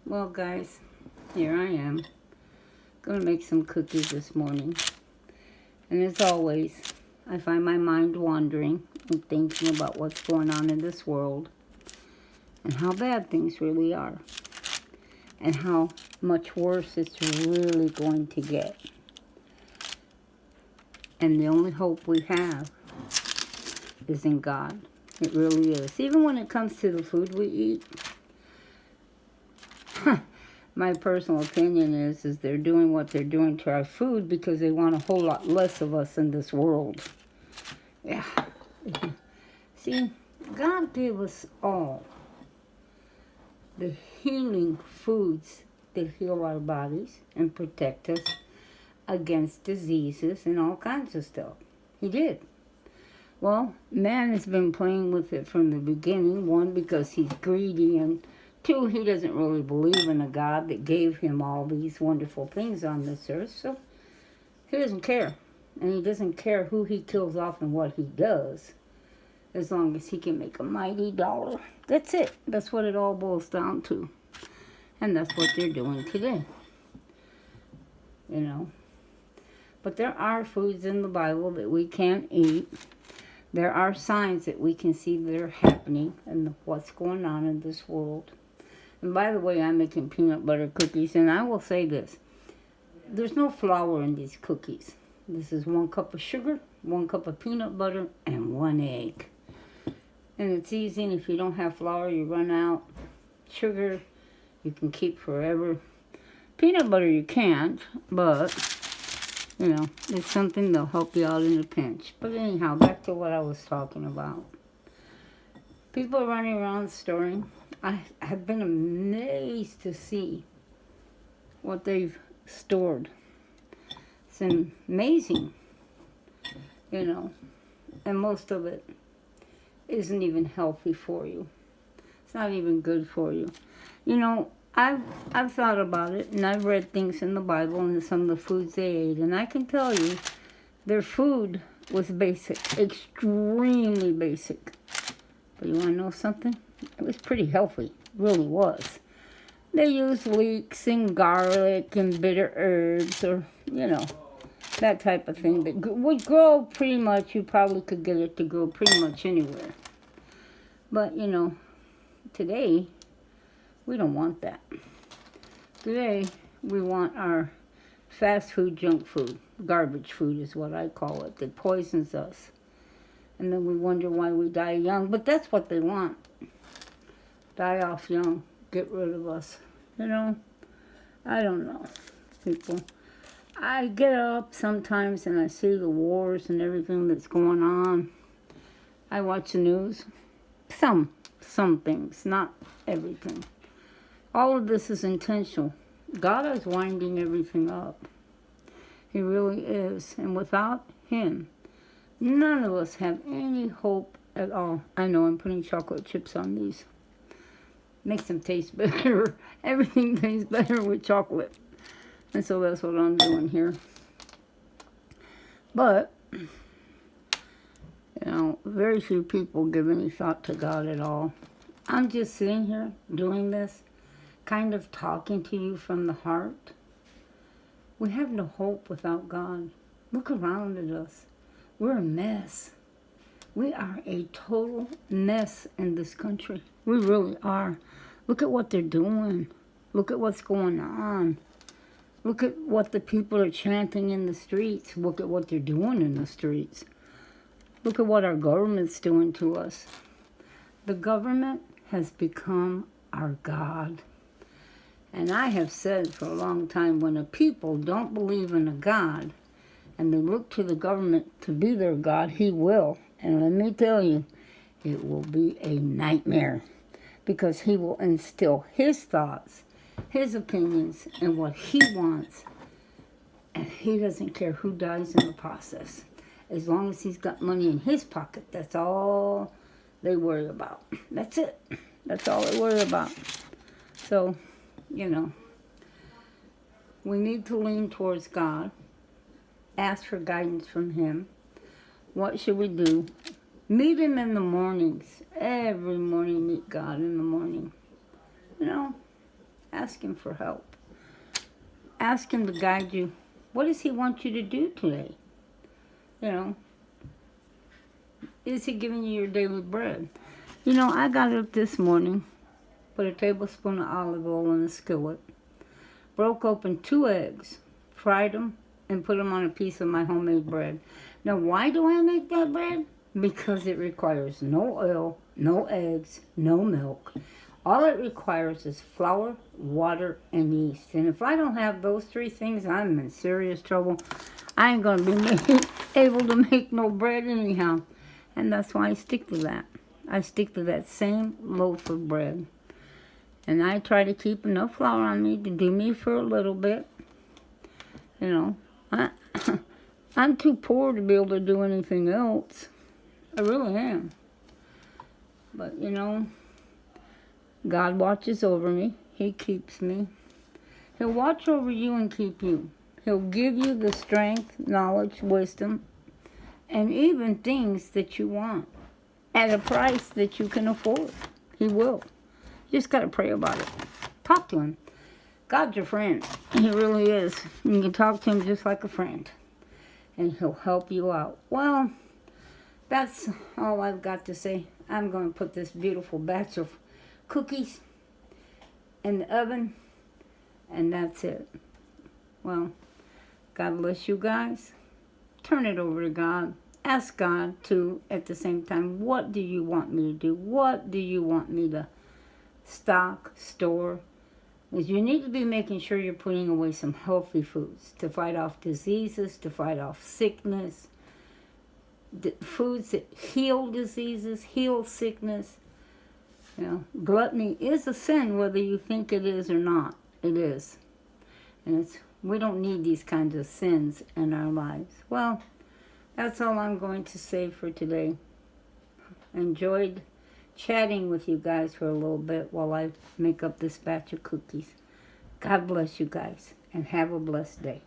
Well, guys, here I am. Gonna make some cookies this morning. And as always, I find my mind wandering and thinking about what's going on in this world and how bad things really are and how much worse it's really going to get. And the only hope we have is in God. It really is. Even when it comes to the food we eat, my personal opinion is they're doing what they're doing to our food because they want a whole lot less of us in this world. Yeah. See, God gave us all the healing foods that heal our bodies and protect us against diseases and all kinds of stuff. He did. Well, man has been playing with it from the beginning. One, because he's greedy, and two, he doesn't really believe in a God that gave him all these wonderful things on this earth, so he doesn't care. And he doesn't care who he kills off and what he does, as long as he can make a mighty dollar. That's it. That's what it all boils down to. And that's what they're doing today. You know. But there are foods in the Bible that we can't eat. There are signs that we can see that are happening and what's going on in this world. And by the way, I'm making peanut butter cookies, and I will say this. There's no flour in these cookies. This is 1 cup of sugar, 1 cup of peanut butter, and 1 egg. And it's easy, and if you don't have flour, you run out. Sugar, you can keep forever. Peanut butter, you can't, but, you know, it's something that'll help you out in a pinch. But anyhow, back to what I was talking about. People running around storing. I have been amazed to see what they've stored. It's amazing, you know, and most of it isn't even healthy for you. It's not even good for you. You know, I've thought about it, and I've read things in the Bible and some of the foods they ate, and I can tell you their food was basic, extremely basic. But you want to know something? It was pretty healthy. It really was. They used leeks and garlic and bitter herbs, or, you know, that type of thing that would grow pretty much. You probably could get it to grow pretty much anywhere. But, you know, today, we don't want that. Today, we want our fast food, junk food. Garbage food is what I call it, that poisons us. And then we wonder why we die young. But that's what they want. Die off young. Get rid of us. You know? I don't know, people. I get up sometimes and I see the wars and everything that's going on. I watch the news. Some things, not everything. All of this is intentional. God is winding everything up. He really is. And without Him, none of us have any hope at all. I know I'm putting chocolate chips on these. Makes them taste better. Everything tastes better with chocolate. And so that's what I'm doing here. But, you know, very few people give any thought to God at all. I'm just sitting here doing this, kind of talking to you from the heart. We have no hope without God. Look around at us. We're a mess. We are a total mess in this country. We really are. Look at what they're doing. Look at what's going on. Look at what the people are chanting in the streets. Look at what they're doing in the streets. Look at what our government's doing to us. The government has become our God. And I have said for a long time, when a people don't believe in a God and they look to the government to be their God, He will. And let me tell you, it will be a nightmare, because He will instill His thoughts, His opinions, and what He wants. And He doesn't care who dies in the process. As long as He's got money in His pocket, that's all they worry about. That's it. That's all they worry about. So, you know, we need to lean towards God, ask for guidance from Him. What should we do? Meet Him in the mornings. Every morning, meet God in the morning. You know, Ask Him for help. Ask Him to guide you. What does He want you to do today? You know, is He giving you your daily bread? You know, I got up this morning, put a tablespoon of olive oil in a skillet, broke open 2 eggs, fried them, and put them on a piece of my homemade bread. Now, why do I make that bread? Because it requires no oil, no eggs, no milk. All it requires is flour, water, and yeast. And if I don't have those 3 things, I'm in serious trouble. I ain't going to be able to make no bread anyhow. And that's why I stick to that. I stick to that same loaf of bread. And I try to keep enough flour on me to do me for a little bit. You know, I'm too poor to be able to do anything else. I really am. But, you know, God watches over me. He keeps me. He'll watch over you and keep you. He'll give you the strength, knowledge, wisdom, and even things that you want at a price that you can afford. He will. You just got to pray about it. Talk to Him. God's your friend. He really is. You can talk to Him just like a friend. And He'll help you out. Well, that's all I've got to say. I'm going to put this beautiful batch of cookies in the oven. And that's it. Well, God bless you guys. Turn it over to God. Ask God to, at the same time, what do you want me to do? What do you want me to stock, store? Because you need to be making sure you're putting away some healthy foods to fight off diseases, to fight off sickness, foods that heal diseases, heal sickness. You know, gluttony is a sin, whether you think it is or not. It is. And we don't need these kinds of sins in our lives. Well, that's all I'm going to say for today. Enjoyed chatting with you guys for a little bit while I make up this batch of cookies. God bless you guys, and have a blessed day.